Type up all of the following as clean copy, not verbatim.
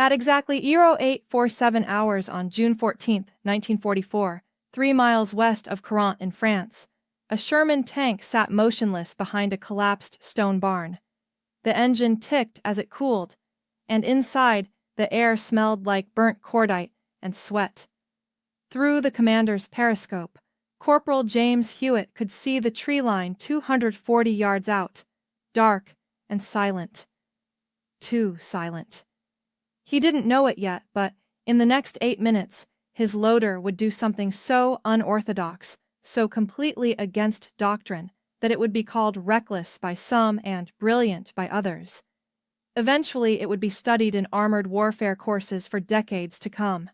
At exactly 0847 hours on June 14, 1944, 3 miles west of Corent in France, a Sherman tank sat motionless behind a collapsed stone barn. The engine ticked as it cooled, and inside, the air smelled like burnt cordite and sweat. Through the commander's periscope, Corporal James Hewitt could see the tree line 240 yards out, dark and silent. Too silent. He didn't know it yet, but in the next 8 minutes, his loader would do something so unorthodox, so completely against doctrine, that it would be called reckless by some and brilliant by others. Eventually, it would be studied in armored warfare courses for decades to come.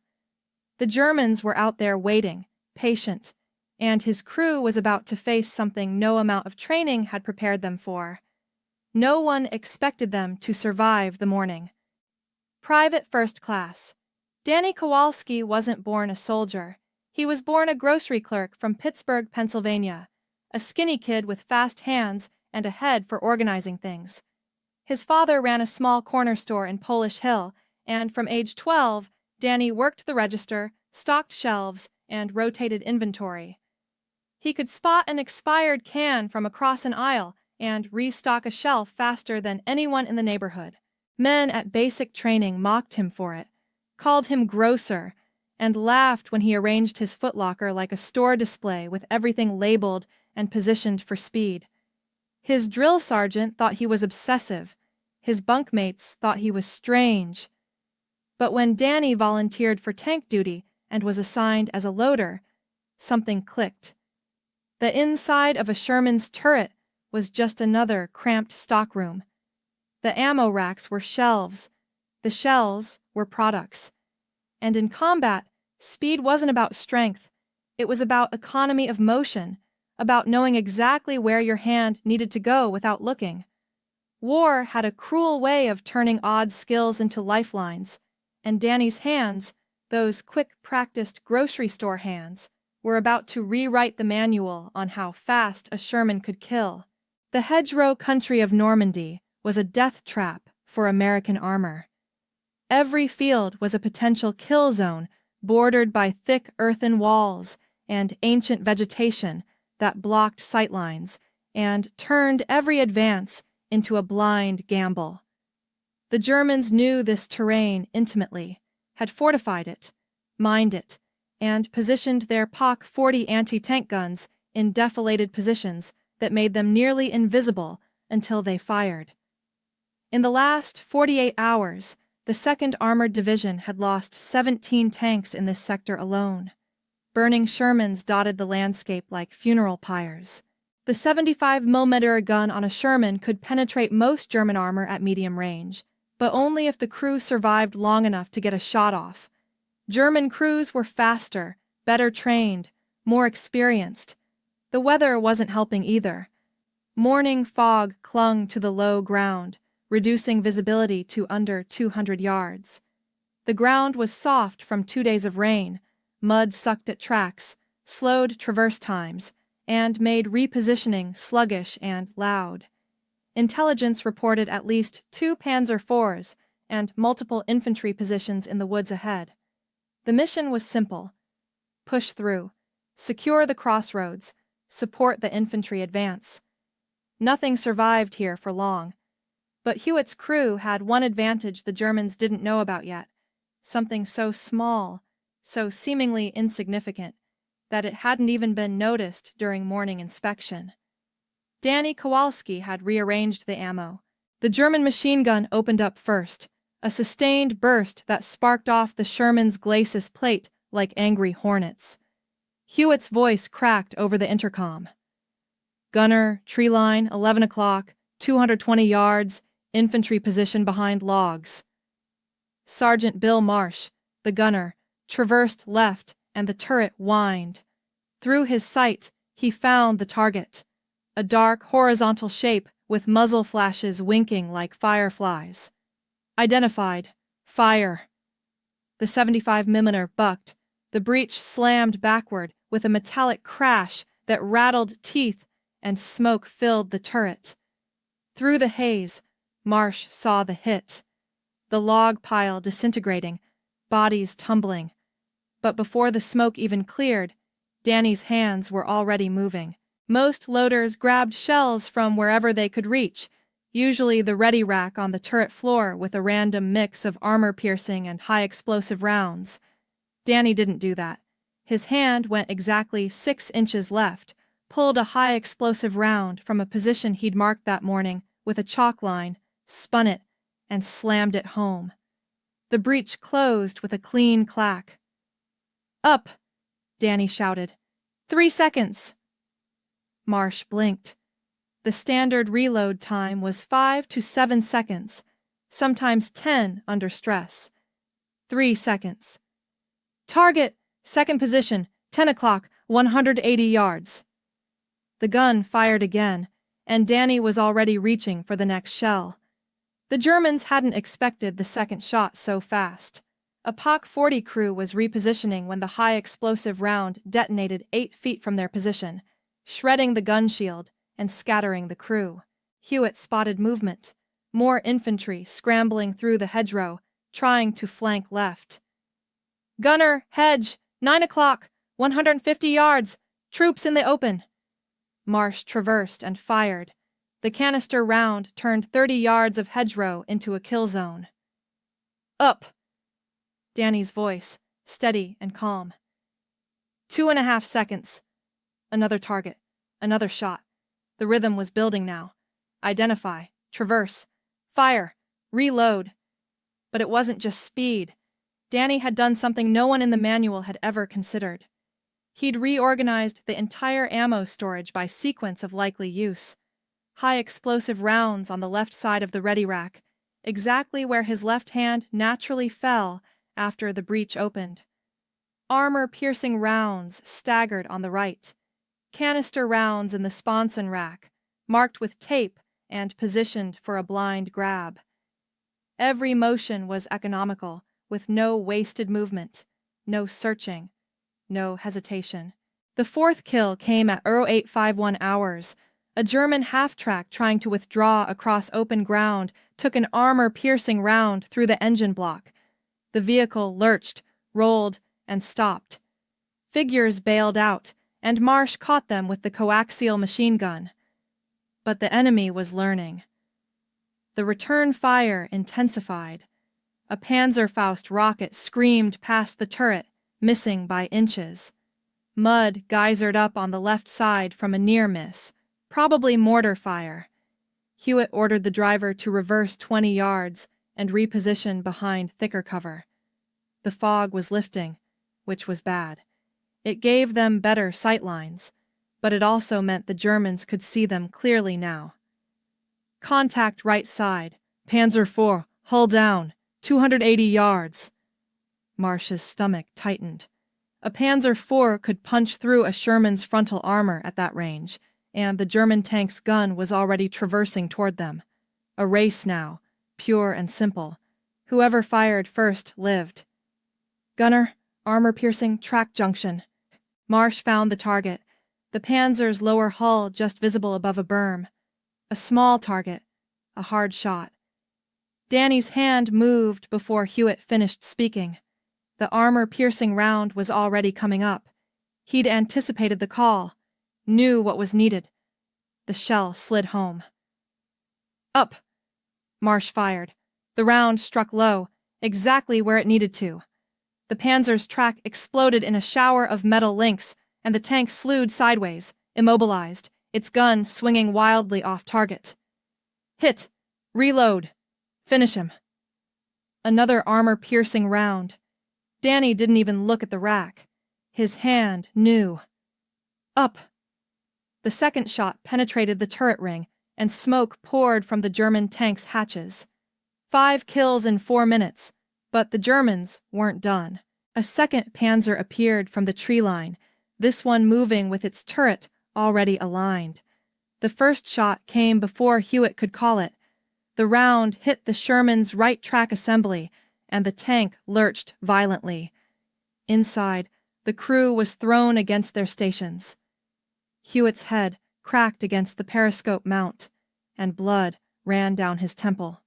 The Germans were out there waiting, patient, and his crew was about to face something no amount of training had prepared them for. No one expected them to survive the morning. Private First Class. Danny Kowalski wasn't born a soldier. He was born a grocery clerk from Pittsburgh, Pennsylvania, a skinny kid with fast hands and a head for organizing things. His father ran a small corner store in Polish Hill, and from age 12, Danny worked the register, stocked shelves, and rotated inventory. He could spot an expired can from across an aisle and restock a shelf faster than anyone in the neighborhood. Men at basic training mocked him for it, called him grocer, and laughed when he arranged his footlocker like a store display with everything labeled and positioned for speed. His drill sergeant thought he was obsessive. His bunkmates thought he was strange. But when Danny volunteered for tank duty and was assigned as a loader, something clicked. The inside of a Sherman's turret was just another cramped stockroom. The ammo racks were shelves. The shells were products. And in combat, speed wasn't about strength. It was about economy of motion, about knowing exactly where your hand needed to go without looking. War had a cruel way of turning odd skills into lifelines, and Danny's hands, those quick practiced grocery store hands, were about to rewrite the manual on how fast a Sherman could kill. The hedgerow country of Normandy was a death trap for American armor. Every field was a potential kill zone bordered by thick earthen walls and ancient vegetation that blocked sightlines and turned every advance into a blind gamble. The Germans knew this terrain intimately, had fortified it, mined it, and positioned their POC 40 anti-tank guns in defilated positions that made them nearly invisible until they fired. In the last 48 hours, the 2nd Armored Division had lost 17 tanks in this sector alone. Burning Shermans dotted the landscape like funeral pyres. The 75mm gun on a Sherman could penetrate most German armor at medium range, but only if the crew survived long enough to get a shot off. German crews were faster, better trained, more experienced. The weather wasn't helping either. Morning fog clung to the low ground, reducing visibility to under 200 yards. The ground was soft from 2 days of rain, mud sucked at tracks, slowed traverse times, and made repositioning sluggish and loud. Intelligence reported at least 2 Panzer IVs and multiple infantry positions in the woods ahead. The mission was simple: push through, secure the crossroads, support the infantry advance. Nothing survived here for long. But Hewitt's crew had one advantage the Germans didn't know about yet, something so small, so seemingly insignificant, that it hadn't even been noticed during morning inspection. Danny Kowalski had rearranged the ammo. The German machine gun opened up first, a sustained burst that sparked off the Sherman's glacis plate like angry hornets. Hewitt's voice cracked over the intercom. "Gunner, tree line, 11 o'clock, 220 yards, infantry position behind logs." Sergeant Bill Marsh, the gunner, traversed left and the turret whined. Through his sight, he found the target, a dark horizontal shape with muzzle flashes winking like fireflies. Identified. Fire. The 75mm bucked. The breech slammed backward with a metallic crash that rattled teeth, and smoke filled the turret. Through the haze, Marsh saw the hit. the log pile disintegrating, bodies tumbling. But before the smoke even cleared, Danny's hands were already moving. Most loaders grabbed shells from wherever they could reach, usually the ready rack on the turret floor with a random mix of armor-piercing and high-explosive rounds. Danny didn't do that. His hand went exactly 6 inches left, pulled a high-explosive round from a position he'd marked that morning with a chalk line, spun it, and slammed it home. The breech closed with a clean clack. "Up!" Danny shouted. 3 seconds! Marsh blinked. The standard reload time was 5 to 7 seconds, sometimes 10 under stress. 3 seconds. "Target! Second position, 10 o'clock, 180 yards. The gun fired again, and Danny was already reaching for the next shell. The Germans hadn't expected the second shot so fast. A POC 40 crew was repositioning when the high-explosive round detonated 8 feet from their position, shredding the gun shield and scattering the crew. Hewitt spotted movement, more infantry scrambling through the hedgerow, trying to flank left. "Gunner, hedge, 9 o'clock, 150 yards, troops in the open." Marsh traversed and fired. The canister round turned 30 yards of hedgerow into a kill zone. "Up!" Danny's voice, steady and calm. 2.5 seconds. Another target. Another shot. The rhythm was building now. Identify. Traverse. Fire. Reload. But it wasn't just speed. Danny had done something no one in the manual had ever considered. He'd reorganized the entire ammo storage by sequence of likely use. High explosive rounds on the left side of the ready rack, exactly where his left hand naturally fell after the breech opened. Armor-piercing rounds staggered on the right. Canister rounds in the sponson rack, marked with tape and positioned for a blind grab. Every motion was economical, with no wasted movement, no searching, no hesitation. The fourth kill came at 0851 hours. A German half-track trying to withdraw across open ground took an armor-piercing round through the engine block. The vehicle lurched, rolled, and stopped. Figures bailed out, and Marsh caught them with the coaxial machine gun. But the enemy was learning. The return fire intensified. A Panzerfaust rocket screamed past the turret, missing by inches. Mud geysered up on the left side from a near miss, probably mortar fire. Hewitt ordered the driver to reverse 20 yards and reposition behind thicker cover. The fog was lifting, which was bad. It gave them better sight lines, but it also meant the Germans could see them clearly now. "Contact right side. Panzer IV, hull down. 280 yards. Marsh's stomach tightened. A Panzer IV could punch through a Sherman's frontal armor at that range, and the German tank's gun was already traversing toward them. A race now, pure and simple. Whoever fired first lived. "Gunner, armor-piercing track junction." Marsh found the target, the Panzer's lower hull just visible above a berm. A small target, a hard shot. Danny's hand moved before Hewitt finished speaking. The armor-piercing round was already coming up. He'd anticipated the call, knew what was needed. The shell slid home. "Up!" Marsh fired. The round struck low, exactly where it needed to. The Panzer's track exploded in a shower of metal links, and the tank slewed sideways, immobilized, its gun swinging wildly off target. "Hit! Reload! Finish him!" Another armor-piercing round. Danny didn't even look at the rack. His hand knew. "Up!" The second shot penetrated the turret ring, and smoke poured from the German tank's hatches. 5 kills in 4 minutes, but the Germans weren't done. A second Panzer appeared from the tree line, this one moving with its turret already aligned. The first shot came before Hewitt could call it. The round hit the Sherman's right track assembly, and the tank lurched violently. Inside, the crew was thrown against their stations. Hewitt's head cracked against the periscope mount, and blood ran down his temple.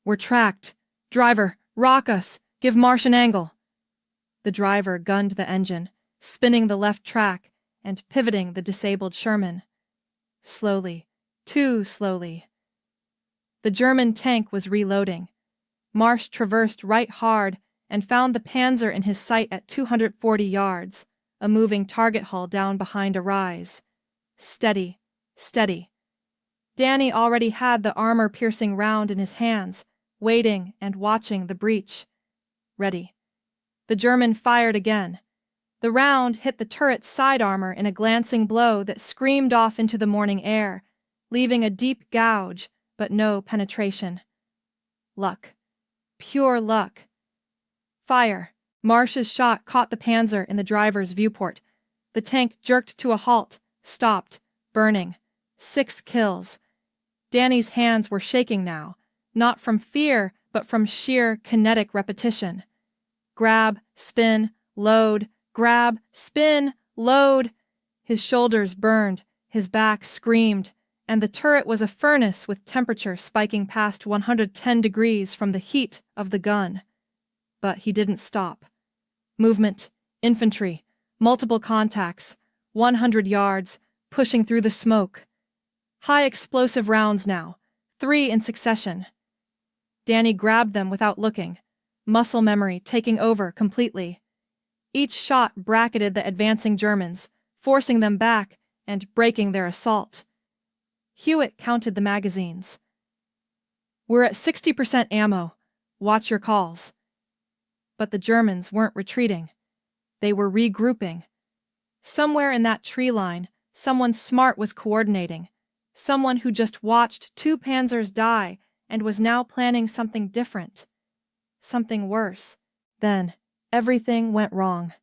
We're tracked. Driver, rock us. Give Marsh an angle. The driver gunned the engine, spinning the left track and pivoting the disabled Sherman. Slowly, too slowly. The German tank was reloading. Marsh traversed right hard and found the Panzer in his sight at 240 yards, a moving target hull down behind a rise. Steady, steady. Danny already had the armor-piercing round in his hands, waiting and watching the breach. Ready. The German fired again. The round hit the turret's side armor in a glancing blow that screamed off into the morning air, leaving a deep gouge, but no penetration. Luck. Pure luck. Fire. Marsh's shot caught the Panzer in the driver's viewport. The tank jerked to a halt, stopped, burning. 6 kills. Danny's hands were shaking now, not from fear, but from sheer kinetic repetition. Grab, spin, load, grab, spin, load. His shoulders burned, his back screamed, and the turret was a furnace with temperature spiking past 110 degrees from the heat of the gun. But he didn't stop. Movement, infantry, multiple contacts, 100 yards, pushing through the smoke. High explosive rounds now, 3 in succession. Danny grabbed them without looking, muscle memory taking over completely. Each shot bracketed the advancing Germans, forcing them back and breaking their assault. Hewitt counted the magazines. We're at 60% ammo. Watch your calls. But the Germans weren't retreating. They were regrouping. Somewhere in that tree line, someone smart was coordinating. Someone who just watched 2 Panzers die and was now planning something different. Something worse. Then, everything went wrong.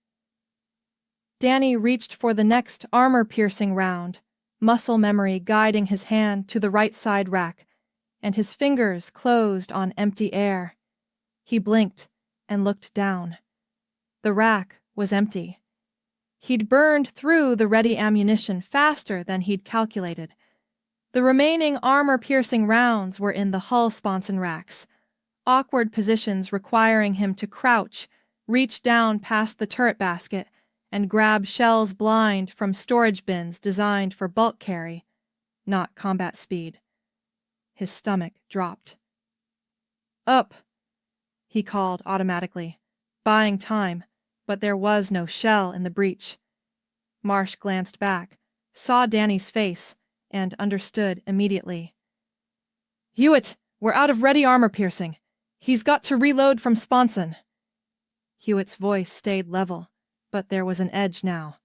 Danny reached for the next armor-piercing round, muscle memory guiding his hand to the right side rack, and his fingers closed on empty air. He blinked and looked down. The rack was empty. He'd burned through the ready ammunition faster than he'd calculated. The remaining armor-piercing rounds were in the hull-sponson racks, awkward positions requiring him to crouch, reach down past the turret basket, and grab shells blind from storage bins designed for bulk carry, not combat speed. His stomach dropped. Up, he called automatically, buying time, but there was no shell in the breach. Marsh glanced back, saw Danny's face, and understood immediately. Hewitt, we're out of ready armor piercing. He's got to reload from sponson. Hewitt's voice stayed level, but there was an edge now.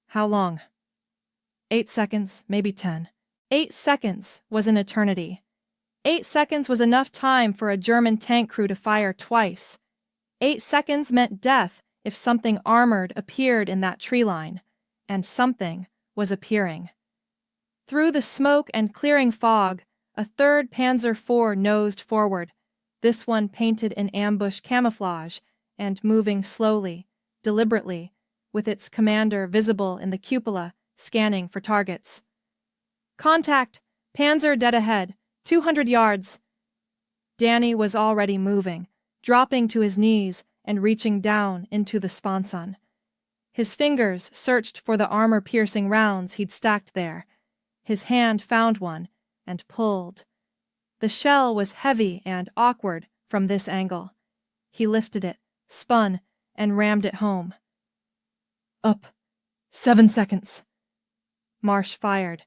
How long? 8 seconds, maybe 10. 8 seconds was an eternity. 8 seconds was enough time for a German tank crew to fire twice. 8 seconds meant death if something armored appeared in that tree line, and something was appearing. Through the smoke and clearing fog, a 3rd Panzer IV nosed forward, this one painted in ambush camouflage and moving slowly, deliberately, with its commander visible in the cupola, scanning for targets. Contact! Panzer dead ahead, 200 yards. Danny was already moving, dropping to his knees and reaching down into the sponson. His fingers searched for the armor-piercing rounds he'd stacked there. His hand found one and pulled. The shell was heavy and awkward from this angle. He lifted it, spun, and rammed it home. Up. 7 seconds. Marsh fired.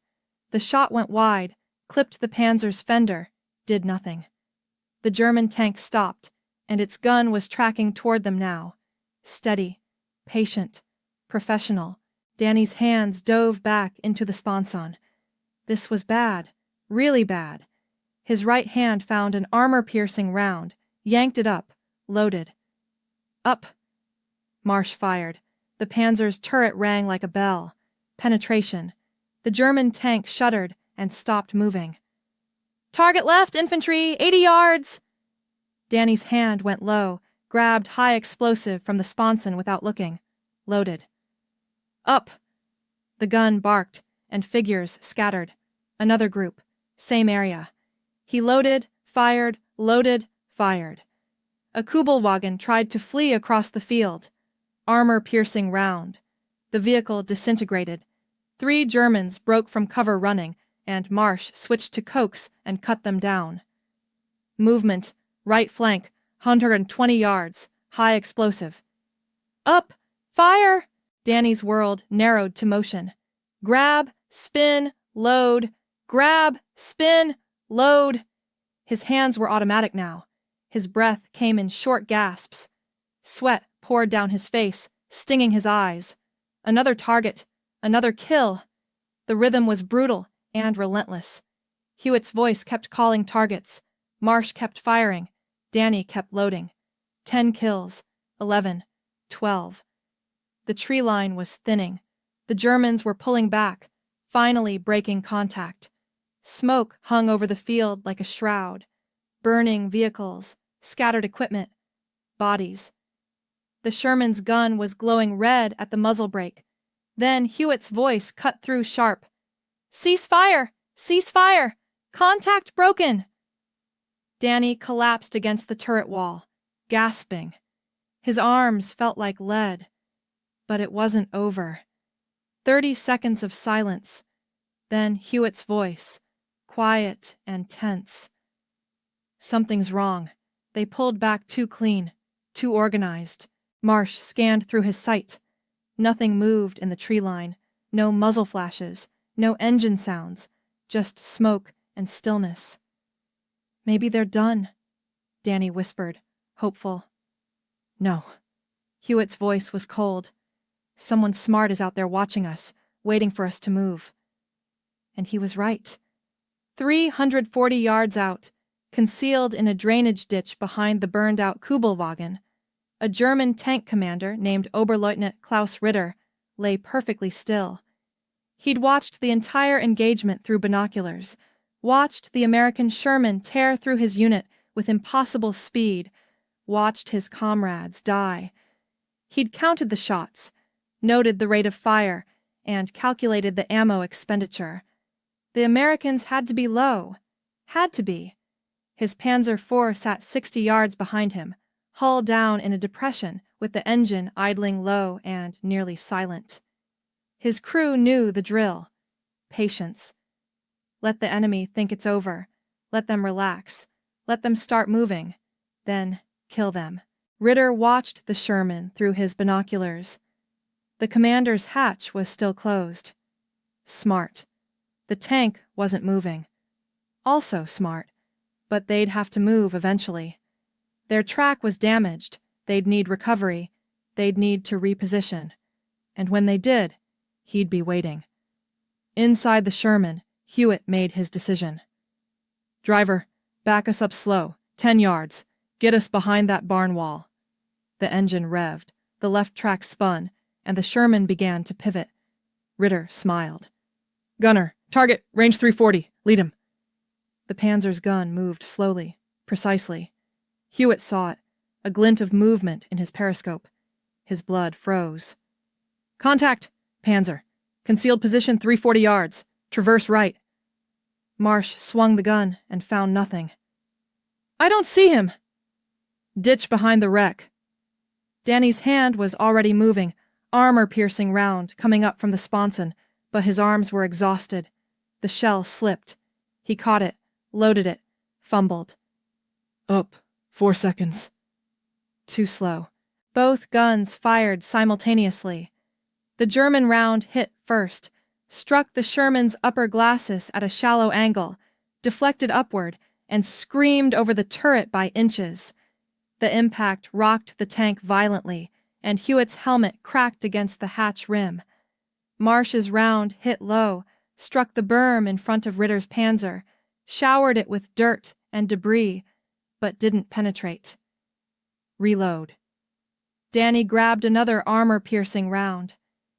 The shot went wide, clipped the Panzer's fender, did nothing. The German tank stopped, and its gun was tracking toward them now. Steady, patient, professional. Danny's hands dove back into the sponson. This was bad, really bad. His right hand found an armor-piercing round, yanked it up, loaded. Up. Marsh fired. The Panzer's turret rang like a bell. Penetration. The German tank shuddered and stopped moving. Target left, infantry, 80 yards! Danny's hand went low, grabbed high explosive from the sponson without looking. Loaded. Up! The gun barked, and figures scattered. Another group. Same area. He loaded, fired, loaded, fired. A Kubelwagen tried to flee across the field. Armor-piercing round. The vehicle disintegrated. 3 Germans broke from cover running, and Marsh switched to coax and cut them down. Movement, right flank, 120 yards, high explosive. Up! Fire! Danny's world narrowed to motion. Grab, spin, load. Grab, spin, load. His hands were automatic now. His breath came in short gasps. Sweat poured down his face, stinging his eyes. Another target, another kill. The rhythm was brutal and relentless. Hewitt's voice kept calling targets. Marsh kept firing. Danny kept loading. 10 kills, 11, 12. The tree line was thinning. The Germans were pulling back, finally breaking contact. Smoke hung over the field like a shroud. Burning vehicles, scattered equipment, bodies. The Sherman's gun was glowing red at the muzzle brake. Then Hewitt's voice cut through sharp. "Cease fire! Cease fire! Contact broken!" Danny collapsed against the turret wall, gasping. His arms felt like lead. But it wasn't over. 30 seconds of silence. Then Hewitt's voice, quiet and tense. "Something's wrong. They pulled back too clean, too organized." Marsh scanned through his sight. Nothing moved in the tree line. No muzzle flashes, no engine sounds, just smoke and stillness. "Maybe they're done," Danny whispered, hopeful. "No." Hewitt's voice was cold. "Someone smart is out there watching us, waiting for us to move." And he was right. 340 yards out, concealed in a drainage ditch behind the burned-out Kubelwagen, a German tank commander named Oberleutnant Klaus Ritter lay perfectly still. He'd watched the entire engagement through binoculars, watched the American Sherman tear through his unit with impossible speed, watched his comrades die. He'd counted the shots, noted the rate of fire, and calculated the ammo expenditure. The Americans had to be low. Had to be. His Panzer IV sat 60 yards behind him, hull down in a depression with the engine idling low and nearly silent. His crew knew the drill. Patience. Let the enemy think it's over. Let them relax. Let them start moving. Then kill them. Ritter watched the Sherman through his binoculars. The commander's hatch was still closed. Smart. The tank wasn't moving. Also smart. But they'd have to move eventually. Their track was damaged. They'd need recovery. They'd need to reposition. And when they did, he'd be waiting. Inside the Sherman, Hewitt made his decision. "Driver, back us up slow, 10 yards. Get us behind that barn wall." The engine revved, the left track spun, and the Sherman began to pivot. Ritter smiled. "Gunner, target, range 340, lead him." The Panzer's gun moved slowly, precisely. Hewitt saw it, a glint of movement in his periscope. His blood froze. "Contact, Panzer. Concealed position 340 yards. Traverse right." Marsh swung the gun and found nothing. "I don't see him." "Ditch behind the wreck." Danny's hand was already moving, armor-piercing round coming up from the sponson, but his arms were exhausted. The shell slipped. He caught it, loaded it, fumbled. "Up. 4 seconds. Too slow. Both guns fired simultaneously. The German round hit first, struck the Sherman's upper glacis at a shallow angle, deflected upward, and screamed over the turret by inches. The impact rocked the tank violently, and Hewitt's helmet cracked against the hatch rim. Marsh's round hit low, struck the berm in front of Ritter's Panzer, showered it with dirt and debris, but didn't penetrate. Reload. Danny grabbed another armor-piercing round.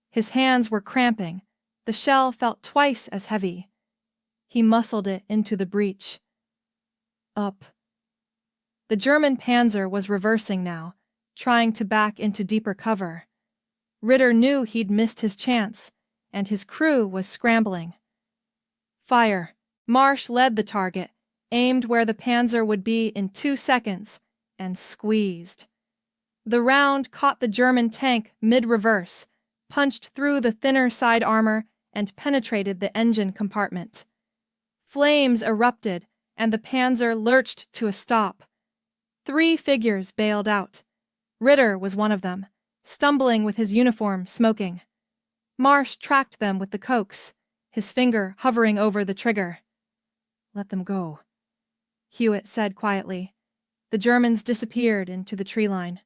His hands were cramping. The shell felt twice as heavy. He muscled it into the breech. Up. The German Panzer was reversing now, trying to back into deeper cover. Ritter knew he'd missed his chance, and his crew was scrambling. Fire. Marsh led the target, aimed where the Panzer would be in 2 seconds, and squeezed. The round caught the German tank mid-reverse, punched through the thinner side armor, and penetrated the engine compartment. Flames erupted, and the Panzer lurched to a stop. 3 figures bailed out. Ritter was one of them, stumbling with his uniform smoking. Marsh tracked them with the coax, his finger hovering over the trigger. "Let them go," Hewitt said quietly. The Germans disappeared into the tree line.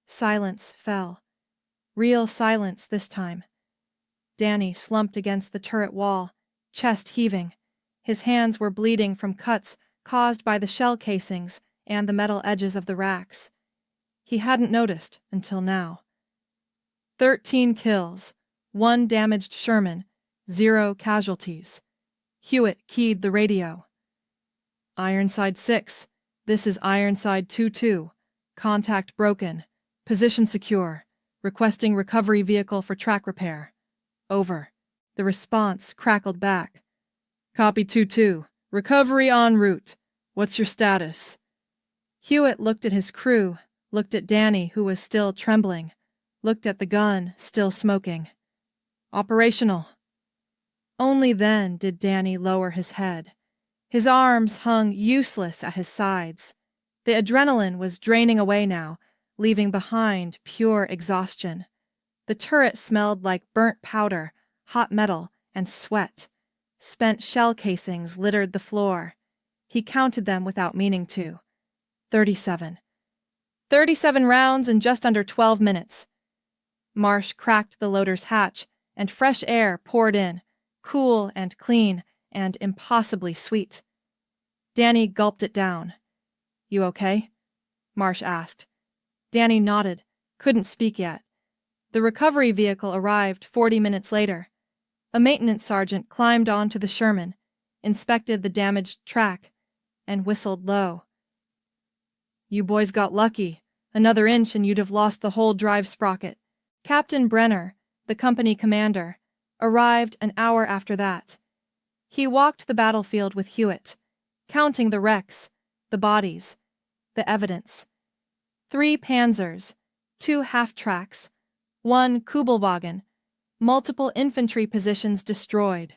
Silence fell. Real silence this time. Danny slumped against the turret wall, chest heaving. His hands were bleeding from cuts caused by the shell casings and the metal edges of the racks. He hadn't noticed until now. 13 kills, 1 damaged Sherman, 0 casualties. Hewitt keyed the radio. "Ironside 6, this is Ironside 2-2. Contact broken. Position secure. Requesting recovery vehicle for track repair. Over." The response crackled back. "Copy 2-2. Recovery en route. What's your status?" Hewitt looked at his crew, looked at Danny, who was still trembling, looked at the gun, still smoking. "Operational." Only then did Danny lower his head. His arms hung useless at his sides. The adrenaline was draining away now, leaving behind pure exhaustion. The turret smelled like burnt powder, hot metal, and sweat. Spent shell casings littered the floor. He counted them without meaning to. 37. 37 rounds in just under 12 minutes. Marsh cracked the loader's hatch, and fresh air poured in, cool and clean and impossibly sweet. Danny gulped it down. "You okay?" Marsh asked. Danny nodded, couldn't speak yet. The recovery vehicle arrived 40 minutes later. A maintenance sergeant climbed onto the Sherman, inspected the damaged track, and whistled low. "You boys got lucky. Another inch and you'd have lost the whole drive sprocket." Captain Brenner, the company commander, arrived an hour after that. He walked the battlefield with Hewitt, counting the wrecks, the bodies, the evidence. 3 Panzers, 2 half-tracks, 1 Kubelwagen, multiple infantry positions destroyed.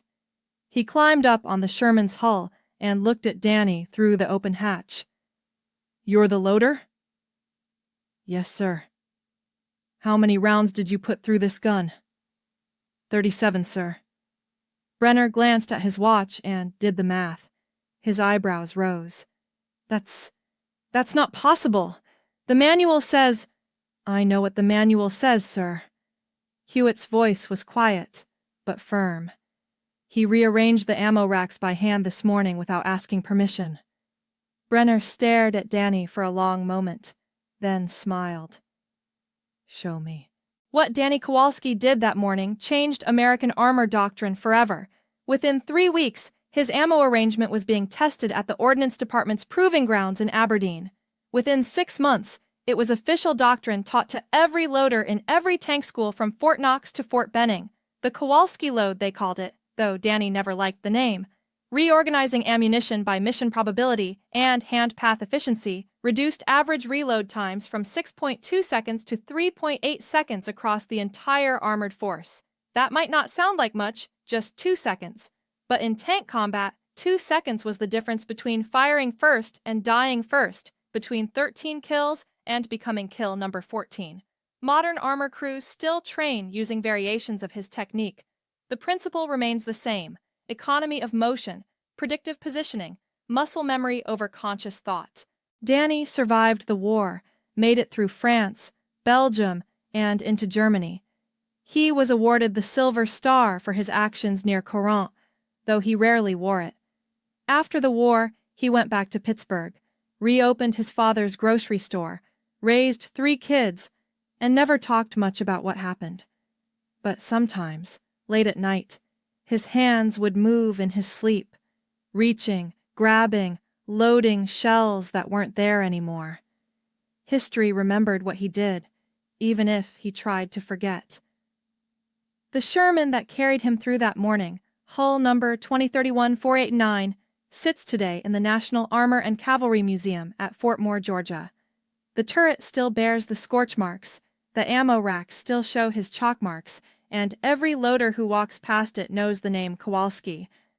He climbed up on the Sherman's hull and looked at Danny through the open hatch. "You're the loader?" "Yes, sir." "How many rounds did you put through this gun?" 37, sir." Brenner glanced at his watch and did the math. His eyebrows rose. That's not possible. The manual says—" "I know what the manual says, sir." Hewitt's voice was quiet, but firm. "He rearranged the ammo racks by hand this morning without asking permission." Brenner stared at Danny for a long moment, then smiled. "Show me." What Danny Kowalski did that morning changed American armor doctrine forever. Within 3 weeks, his ammo arrangement was being tested at the Ordnance Department's proving grounds in Aberdeen. Within 6 months, it was official doctrine taught to every loader in every tank school from Fort Knox to Fort Benning. The Kowalski load, they called it, though Danny never liked the name. Reorganizing ammunition by mission probability and hand path efficiency reduced average reload times from 6.2 seconds to 3.8 seconds across the entire armored force. That might not sound like much, just 2 seconds. But in tank combat, 2 seconds was the difference between firing first and dying first, between 13 kills and becoming kill number 14. Modern armor crews still train using variations of his technique. The principle remains the same: economy of motion, predictive positioning, muscle memory over conscious thought. Danny survived the war, made it through France, Belgium, and into Germany. He was awarded the Silver Star for his actions near Corent, though he rarely wore it. After the war, he went back to Pittsburgh, reopened his father's grocery store, raised 3 kids, and never talked much about what happened. But sometimes, late at night, his hands would move in his sleep, reaching, grabbing, loading shells that weren't there anymore. History remembered what he did, even if he tried to forget. The Sherman that carried him through that morning, hull number 2031-489, sits today in the National Armor and Cavalry Museum at Fort Moore, Georgia. The turret still bears the scorch marks, the ammo racks still show his chalk marks, and every loader who walks past it knows the name Kowalski,